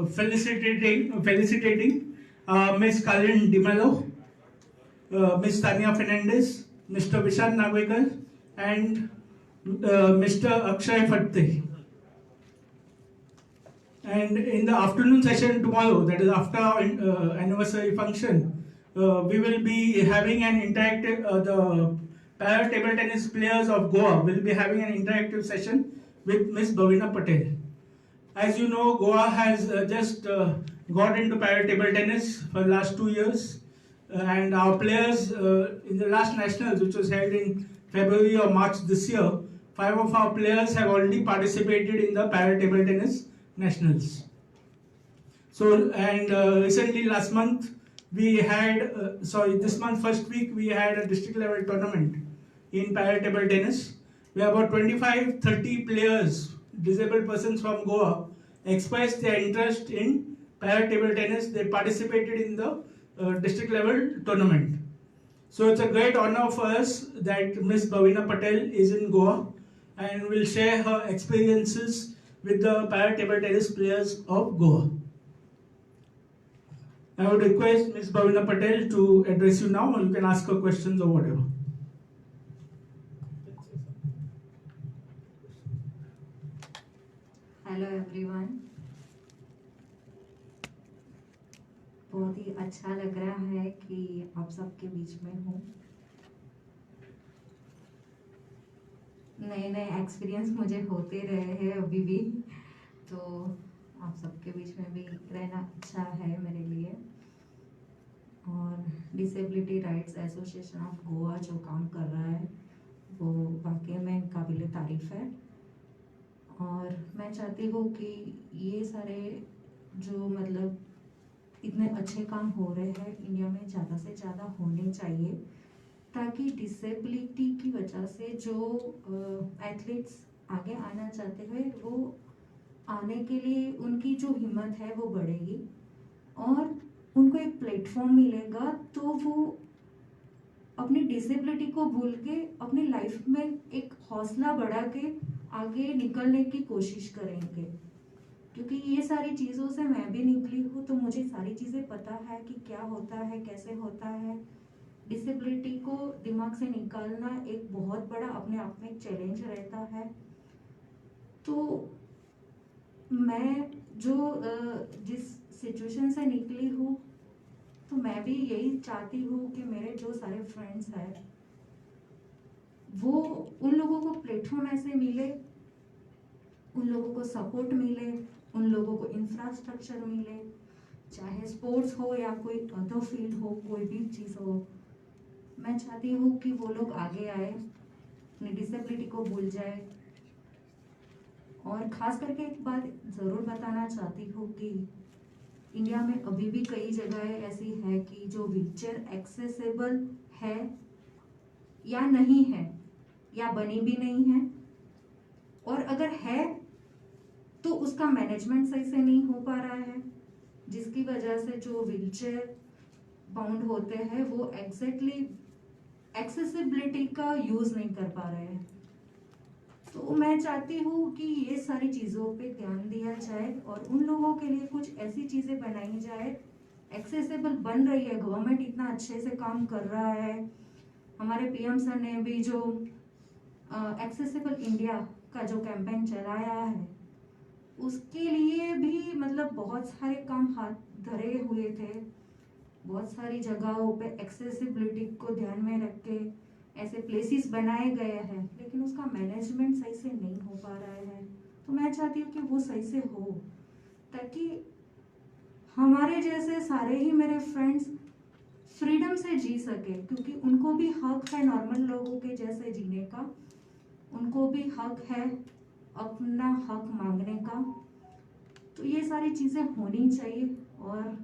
felicitating Ms. Kalin Dimelo, Ms. Tanya Fernandez, Mr. Vishal Nagwekar, and Mr. Akshay Fatte. And in the afternoon session tomorrow, that is after our anniversary function, we will be having an interactive, the para table tennis players of Goa will be having an interactive session with Ms. Bhavina Patel. As you know, Goa has just got into para table tennis for the last 2 years. And our players in the last nationals, which was held in February or March this year, 5 of our players have already participated in the para table tennis nationals. So, and recently last month we had, this month first week we had a district level tournament in para table tennis, where about 25-30 players, disabled persons from Goa, expressed their interest in para table tennis. They participated in the district level tournament. So it's a great honor for us that Ms. Bhavina Patel is in Goa and will share her experiences with the para table tennis players of Goa. I would request Ms. Bhavina Patel to address you now, or you can ask her questions or whatever. Hello everyone, बहुत ही अच्छा लग रहा है कि आप सबके बीच में हूँ। नए नए एक्सपीरियंस मुझे होते रहे हैं अभी भी, तो आप सबके बीच में भी रहना अच्छा है मेरे लिए। और disability rights association of Goa जो काम कर रहा है वो वाकई में काबिल तारीफ़ है। और मैं चाहती हूँ कि ये सारे जो मतलब इतने अच्छे काम हो रहे हैं इंडिया में ज़्यादा से ज़्यादा होने चाहिए, ताकि डिसेबिलिटी की वजह से जो एथलीट्स आगे आना चाहते हैं वो आने के लिए उनकी जो हिम्मत है वो बढ़ेगी और उनको एक प्लेटफॉर्म मिलेगा, तो वो अपनी डिसेबिलिटी को भूल के अपनी लाइफ में एक हौसला बढ़ा के आगे निकलने की कोशिश करेंगे। क्योंकि ये सारी चीज़ों से मैं भी निकली हूँ, तो मुझे सारी चीज़ें पता है कि क्या होता है, कैसे होता है। डिसेबिलिटी को दिमाग से निकालना एक बहुत बड़ा अपने आप में चैलेंज रहता है। तो मैं जो जिस सिचुएशन से निकली हूँ, तो मैं भी यही चाहती हूँ कि मेरे जो सारे फ्रेंड्स हैं वो उन लोगों को प्लेटफॉर्म ऐसे मिले, उन लोगों को सपोर्ट मिले, उन लोगों को इंफ्रास्ट्रक्चर मिले, चाहे स्पोर्ट्स हो या कोई अदर फील्ड हो, कोई भी चीज़ हो। मैं चाहती हूँ कि वो लोग आगे आए, अपनी डिसेबिलिटी को भूल जाए। और खास करके एक बात ज़रूर बताना चाहती हूँ कि इंडिया में अभी भी कई जगहें ऐसी है कि जो व्हीलचेयर एक्सेसिबल है या नहीं है या बनी भी नहीं है, और अगर है तो उसका मैनेजमेंट सही से नहीं हो पा रहा है, जिसकी वजह से जो व्हीलचेयर बाउंड होते हैं वो एग्जैक्टली एक्सेसिबिलिटी का यूज नहीं कर पा रहे हैं। तो मैं चाहती हूँ कि ये सारी चीज़ों पे ध्यान दिया जाए और उन लोगों के लिए कुछ ऐसी चीज़ें बनाई जाए। एक्सेसिबल बन रही है, गवर्नमेंट इतना अच्छे से काम कर रहा है। हमारे पीएम सर ने भी जो एक्सेसिबल इंडिया का जो कैंपेन चलाया है, उसके लिए भी मतलब बहुत सारे काम हाथ धरे हुए थे। बहुत सारी जगहों पे एक्सेसिबिलिटी को ध्यान में रख के ऐसे प्लेसेस बनाए गए हैं, लेकिन उसका मैनेजमेंट सही से नहीं हो पा रहा है। तो मैं चाहती हूँ कि वो सही से हो, ताकि हमारे जैसे सारे ही मेरे फ्रेंड्स फ्रीडम से जी सके, क्योंकि उनको भी हक है नॉर्मल लोगों के जैसे जीने का। उनको भी हक है अपना हक मांगने का। तो ये सारी चीज़ें होनी चाहिए और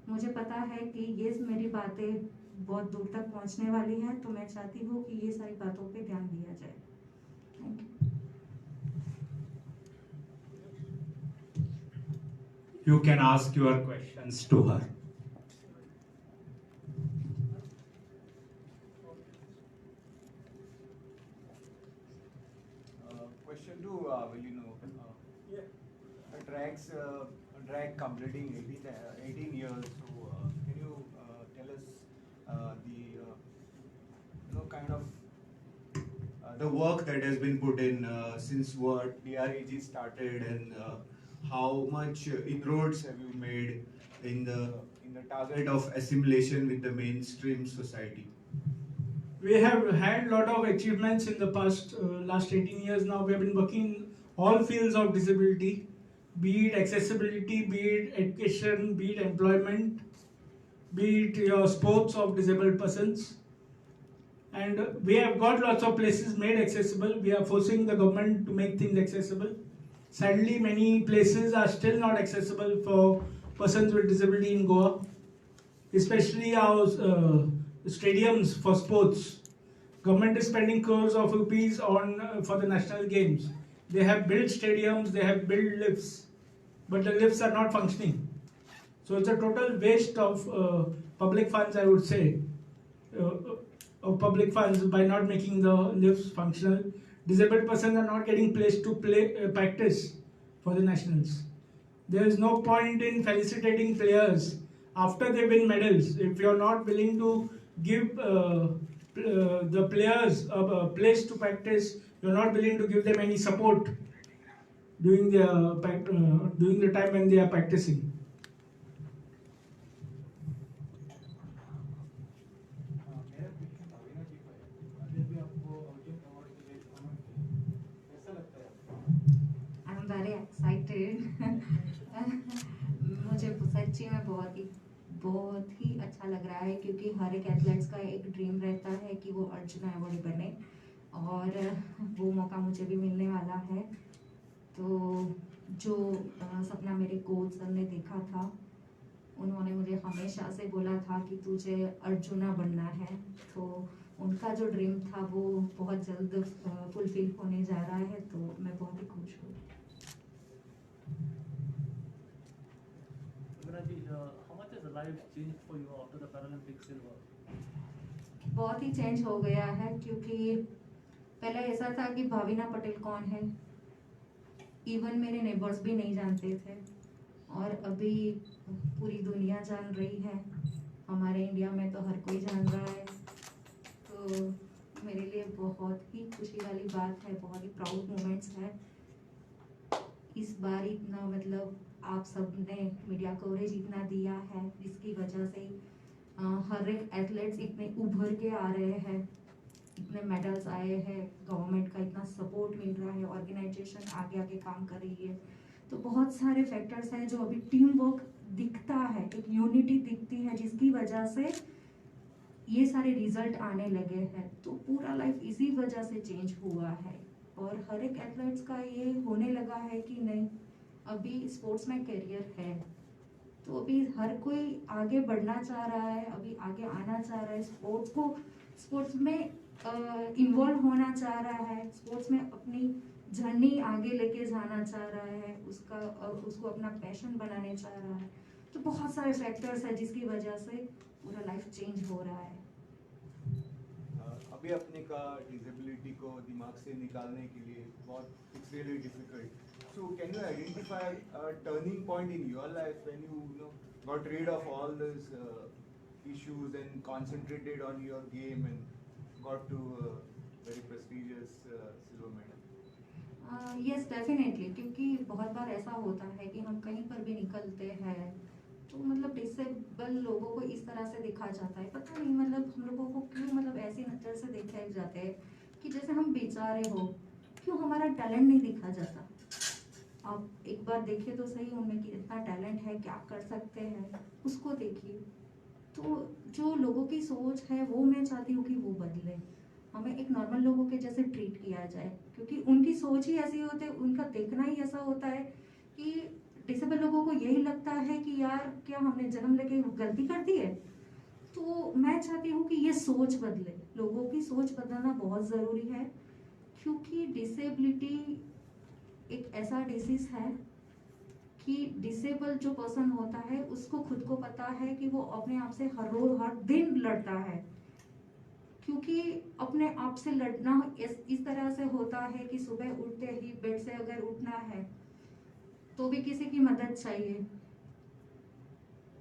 मुझे पता है कि ये मेरी बातें बहुत दूर तक पहुंचने वाली हैं, तो मैं चाहती हूँ कि ये सारी बातों पे ध्यान दिया जाए। Thank you. You can ask your questions to her. Question two, will you know? like completing 18 years. So can you tell us kind of the work that has been put in since what DRAG started, and how much inroads have you made in the target of assimilation with the mainstream society? We have had a lot of achievements in the past last 18 years now. We have been working in all fields of disability, be it accessibility, be it education, be it employment, be it your sports of disabled persons. And we have got lots of places made accessible. We are forcing the government to make things accessible. Sadly, many places are still not accessible for persons with disability in Goa, especially our stadiums for sports. Government is spending crores of rupees on for the national games. They have built stadiums, they have built lifts, but the lifts are not functioning. So it's a total waste of public funds, I would say, of public funds by not making the lifts functional. Disabled persons are not getting placed to practice for the nationals. There is no point in felicitating players after they win medals if you are not willing to give the players a place to practice. You are not willing to give them any support during the time when they are practicing. I'm very excited. मुझे सच्ची में बहुत ही अच्छा लग रहा है, क्योंकि हर एक एथलेट्स का एक ड्रीम रहता है कि वो अर्जुन अवार्डी बने, और वो मौका मुझे भी मिलने वाला है। तो जो सपना मेरे कोच सर ने देखा था, उन्होंने मुझे हमेशा से बोला था कि तुझे अर्जुना बनना है। तो उनका जो ड्रीम था वो बहुत जल्द फुलफिल होने जा रहा है, तो मैं बहुत ही खुश हूँ। How much has the life changed for you after the Paralympic silver? बहुत ही चेंज हो गया है, क्योंकि पहले ऐसा था कि भाविना पटेल कौन है, इवन मेरे नेबर्स भी नहीं जानते थे, और अभी पूरी दुनिया जान रही है। हमारे इंडिया में तो हर कोई जान रहा है। तो मेरे लिए बहुत ही खुशी वाली बात है, बहुत ही प्राउड मोमेंट्स है। इस बार इतना मतलब आप सब ने मीडिया कवरेज इतना दिया है, जिसकी वजह से हर एक एथलेट्स इतने उभर के आ रहे हैं, इतने मेडल्स आए हैं, गवर्नमेंट का इतना सपोर्ट मिल रहा है, ऑर्गेनाइजेशन आगे आगे काम कर रही है। तो बहुत सारे फैक्टर्स हैं जो अभी टीम वर्क दिखता है, एक यूनिटी दिखती है, जिसकी वजह से ये सारे रिजल्ट आने लगे हैं। तो पूरा लाइफ इसी वजह से चेंज हुआ है, और हर एक एथलेट्स का ये होने लगा है कि नहीं, अभी स्पोर्ट्स में करियर है। तो अभी हर कोई आगे बढ़ना चाह रहा है, अभी आगे आना चाह रहा है, स्पोर्ट्स में इन्वॉल्व होना चाह रहा है, स्पोर्ट्स में अपनी जर्नी आगे लेके जाना चाह रहा है, उसको अपना पैशन बनाने चाह रहा है। तो बहुत सारे फैक्टर्स हैं जिसकी वजह से पूरा लाइफ चेंज हो रहा है। अभी अपने का डिसेबिलिटी को दिमाग से निकालने के लिए बहुत it's really difficult. So can you identify a turning point in your life when you got rid of all these issues and concentrated on your game and got to a very prestigious silver medal? Yes definitely, क्योंकि बहुत बार ऐसा होता है कि हम कहीं पर भी निकलते हैं तो मतलब डिसेबल लोगों को इस तरह से देखा जाता है। पता नहीं मतलब हम लोगों को क्यों मतलब ऐसी नज़र से देखे जाते हैं कि जैसे हम बेचारे हो, क्यों हमारा टैलेंट नहीं देखा जाता। आप एक बार देखिए तो सही, उनमें कितना टैलेंट है, क्या कर सकते हैं, उसको देखिए। तो जो लोगों की सोच है वो मैं चाहती हूँ कि वो बदले, हमें एक नॉर्मल लोगों के जैसे ट्रीट किया जाए, क्योंकि उनकी सोच ही ऐसी होती है, उनका देखना ही ऐसा होता है कि डिसेबल लोगों को यही लगता है कि यार क्या हमने जन्म लेके गलती कर दी है। तो मैं चाहती हूँ कि ये सोच बदले, लोगों की सोच बदलना बहुत ज़रूरी है, क्योंकि डिसेबिलिटी एक ऐसा डिसीज है कि डिसेबल जो पर्सन होता है उसको खुद को पता है कि वो अपने आप से हर रोज हर दिन लड़ता है, क्योंकि अपने आप से लड़ना इस तरह से होता है कि सुबह उठते ही बेड से अगर उठना है तो भी किसी की मदद चाहिए,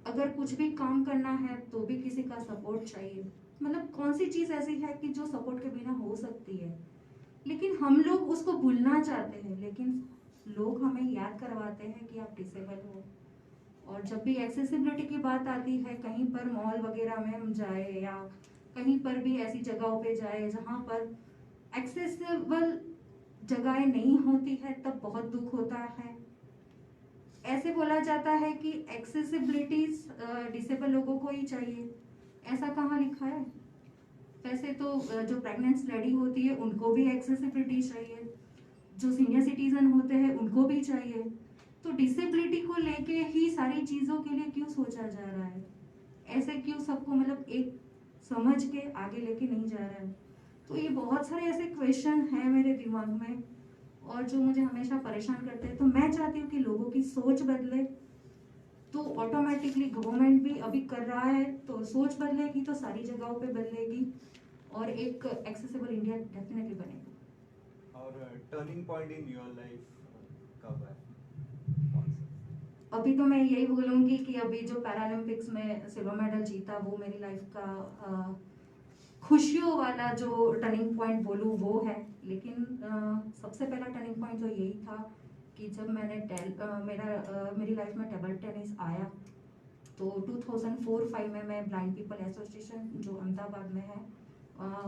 अगर कुछ भी काम करना है तो भी किसी का सपोर्ट चाहिए। मतलब कौन सी चीज़ ऐसी है कि जो सपोर्ट के बिना हो सकती है, लेकिन हम लोग उसको भूलना चाहते हैं, लेकिन लोग हमें याद करवाते हैं कि आप डिसेबल हो। और जब भी एक्सेसिबिलिटी की बात आती है, कहीं पर मॉल वगैरह में हम जाए या कहीं पर भी ऐसी जगहों पे जाए जहाँ पर एक्सेसिबल जगहें नहीं होती है, तब बहुत दुख होता है। ऐसे बोला जाता है कि एक्सेसिबिलिटी डिसेबल लोगों को ही चाहिए, ऐसा कहाँ लिखा है? वैसे तो जो प्रेग्नेंट लेडी होती है उनको भी एक्सेसिबिलिटी चाहिए, जो सीनियर सिटीजन होते हैं उनको भी चाहिए। तो डिसेबिलिटी को लेके ही सारी चीज़ों के लिए क्यों सोचा जा रहा है? ऐसे क्यों सबको मतलब एक समझ के आगे लेके नहीं जा रहा है? तो ये बहुत सारे ऐसे क्वेश्चन हैं मेरे दिमाग में और जो मुझे हमेशा परेशान करते हैं। तो मैं चाहती हूँ कि लोगों की सोच बदले, तो ऑटोमेटिकली गवर्नमेंट भी अभी कर रहा है, तो सोच बदलेगी तो सारी जगहों पे बदलेगी और एक एक्सेसिबल इंडिया डेफिनेटली बनेगा। और turning point in your life कब है? कौन सा? अभी तो मैं यही बोलूँगी कि अभी जो पैरालंपिक्स में सिल्वर मेडल जीता वो मेरी लाइफ का खुशियों वाला जो टर्निंग पॉइंट बोलूँ वो है। लेकिन सबसे पहला टर्निंग पॉइंट तो यही था कि जब मैंने मेरी लाइफ में टेबल टेनिस आया, तो 2004-05 में मैं ब्लाइंड पीपल एसोसिएशन जो अहमदाबाद में है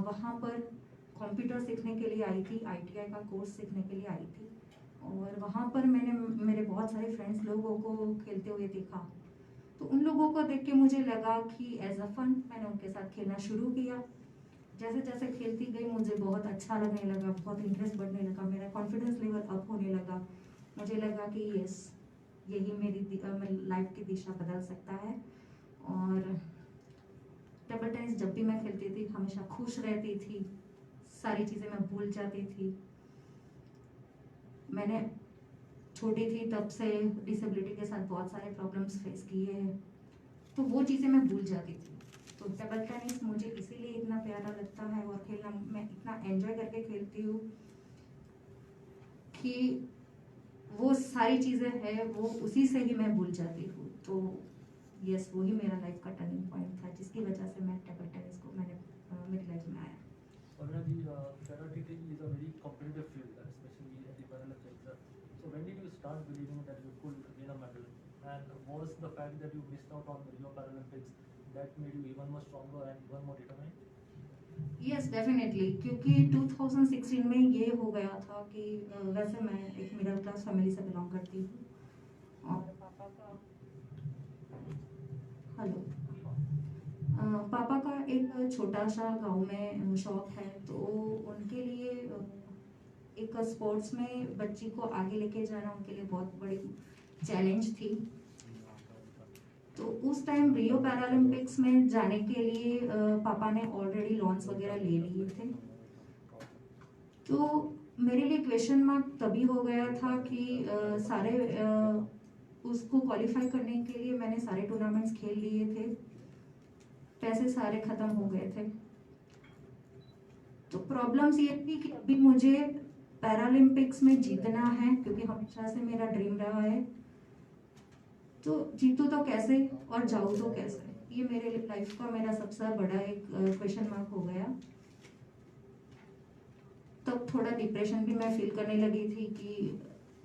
वहाँ पर कंप्यूटर सीखने के लिए आई थी, ITI का कोर्स सीखने के लिए आई थी। और वहाँ पर मैंने मेरे बहुत सारे फ्रेंड्स लोगों को खेलते हुए देखा, तो उन लोगों को देख के मुझे लगा कि एज अ फन मैंने उनके साथ खेलना शुरू किया। जैसे जैसे खेलती गई मुझे बहुत अच्छा लगने लगा, बहुत इंटरेस्ट बढ़ने लगा, मेरा कॉन्फिडेंस लेवल अप होने लगा। मुझे लगा कि यस, यही मेरी लाइफ की दिशा बदल सकता है। और टेबल टेनिस जब भी मैं खेलती थी हमेशा खुश रहती थी, सारी चीज़ें मैं भूल जाती थी। मैंने छोटी थी तब से डिसेबिलिटी के साथ बहुत सारे प्रॉब्लम्स फेस किए हैं, तो वो चीज़ें मैं भूल जाती थी। तो टेबल टेनिस मुझे इसीलिए इतना प्यारा लगता है और खेलना मैं इतना एंजॉय करके खेलती हूँ कि वो सारी चीज़ें हैं वो उसी से ही मैं भूल जाती हूँ। तो यस, वही मेरा लाइफ का टर्निंग पॉइंट था जिसकी वजह से मैं टेबल टेनिस को मेरी लाइफ में आया। Already, karate is a very competitive field, especially at the Paralympics. So when did you start believing that you could win a medal? And was the fact that you missed out on the Rio Paralympics that made you even more stronger and even more determined? Yes definitely, क्योंकि 2016 में ये हो गया था कि वैसे मैं एक मिडिल क्लास फैमिली से बिलोंग करती हूँ और पापा का एक छोटा सा गांव में शॉप है, तो उनके लिए एक स्पोर्ट्स में बच्ची को आगे लेके जाना उनके लिए बहुत बड़ी चैलेंज थी। तो उस टाइम रियो पैरालंपिक्स में जाने के लिए पापा ने ऑलरेडी लॉन्स वगैरह ले लिए थे। तो मेरे लिए क्वेश्चन मार्क तभी हो गया था कि उसको क्वालिफाई करने के लिए मैंने सारे टूर्नामेंट्स खेल लिए थे, पैसे सारे खत्म हो गए थे। तो प्रॉब्लम्स ये थी कि अभी मुझे पैरालंपिक्स में जीतना है, क्योंकि हमेशा से मेरा ड्रीम रहा है। तो जीतूँ तो कैसे और जाऊँ तो कैसे, ये मेरे लाइफ का मेरा सबसे बड़ा एक क्वेश्चन मार्क हो गया। तब थोड़ा डिप्रेशन भी मैं फील करने लगी थी कि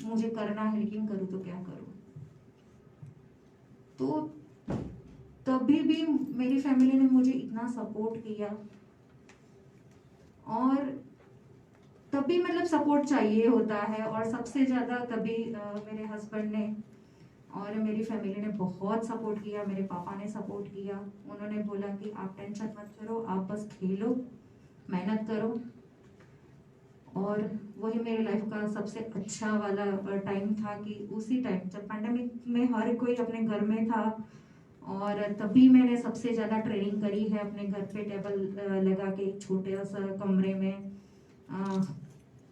मुझे करना है लेकिन करूँ तो क्या करूँ। तो तभी भी मेरी फैमिली ने मुझे इतना सपोर्ट किया, और तभी मतलब सपोर्ट चाहिए होता है, और सबसे ज़्यादा तभी मेरे हस्बैंड ने और मेरी फैमिली ने बहुत सपोर्ट किया। मेरे पापा ने सपोर्ट किया, उन्होंने बोला कि आप टेंशन मत करो, आप बस खेलो, मेहनत करो। और वही मेरी लाइफ का सबसे अच्छा वाला टाइम था कि उसी टाइम जब पैंडेमिक में हर कोई अपने घर में था, और तभी मैंने सबसे ज़्यादा ट्रेनिंग करी है अपने घर पे टेबल लगा के एक छोटे सा कमरे में।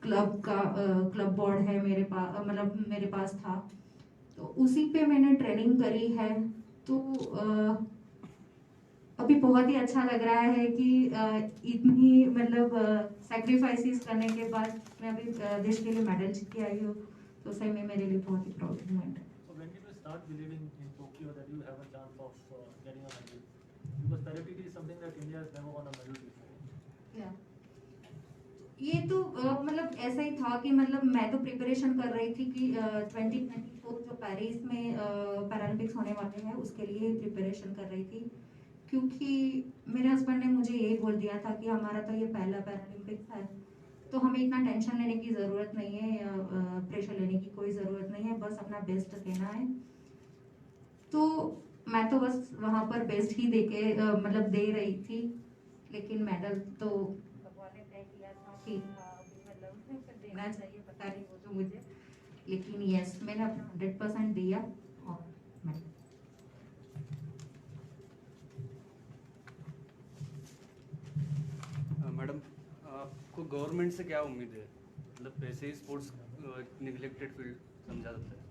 क्लब बोर्ड है मेरे पास, मतलब मेरे पास था, तो उसी पे मैंने ट्रेनिंग करी है। तो अभी बहुत ही अच्छा लग रहा है कि इतनी मतलब सैक्रिफाइसेस करने के बाद मैं अभी देश के लिए मेडल जीत के आई हूँ, तो सही में मेरे लिए बहुत ही प्राउड मोमेंट है। So when did you start believing in Tokyo that you have a chance of because paraTT is something that India has never won a medal before. या ये तो मतलब ऐसा ही था कि मतलब मैं तो प्रिपरेशन कर रही थी कि 2024 जो पेरिस में पैरालंपिक्स होने वाले हैं उसके लिए प्रिपरेशन कर रही थी, क्योंकि मेरे हस्बैंड ने मुझे ये बोल दिया था कि हमारा तो ये पहला पैरालंपिक्स है, तो हमें इतना टेंशन लेने की ज़रूरत नहीं है या प्रेशर लेने की कोई ज़रूरत नहीं है, बस अपना बेस्ट देना है। तो मैं तो बस वहाँ पर बेस्ट ही दे के मतलब दे रही थी, लेकिन मेडल तो भगवान ने तय किया था कि मतलब देना चाहिए, पता नहीं वो तो मुझे, लेकिन यस मैंने अपना 100% दिया और मेडल। मैडम, आपको गवर्नमेंट से क्या उम्मीद है? मतलब वैसे ही स्पोर्ट्स निगलेक्टेड फील्ड समझा जाता है।